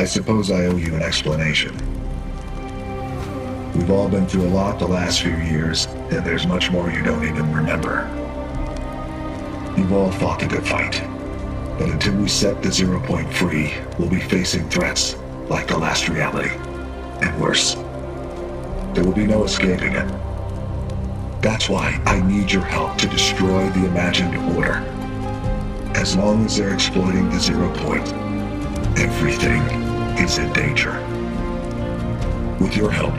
I suppose I owe you an explanation. We've all been through a lot the last few years, and there's much more you don't even remember. You've all fought a good fight, but until we set the 0 point free, we'll be facing threats like the last reality, and worse. There will be no escaping it. That's why I need your help to destroy the imagined order. As long as they're exploiting the 0 point, everything is in danger. With your help,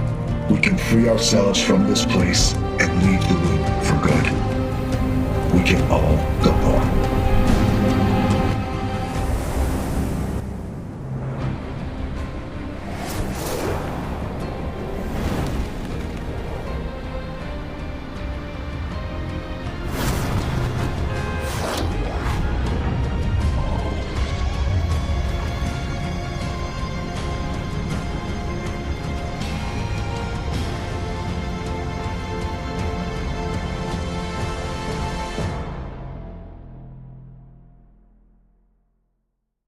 we can free ourselves from this place and leave the loop for good. We can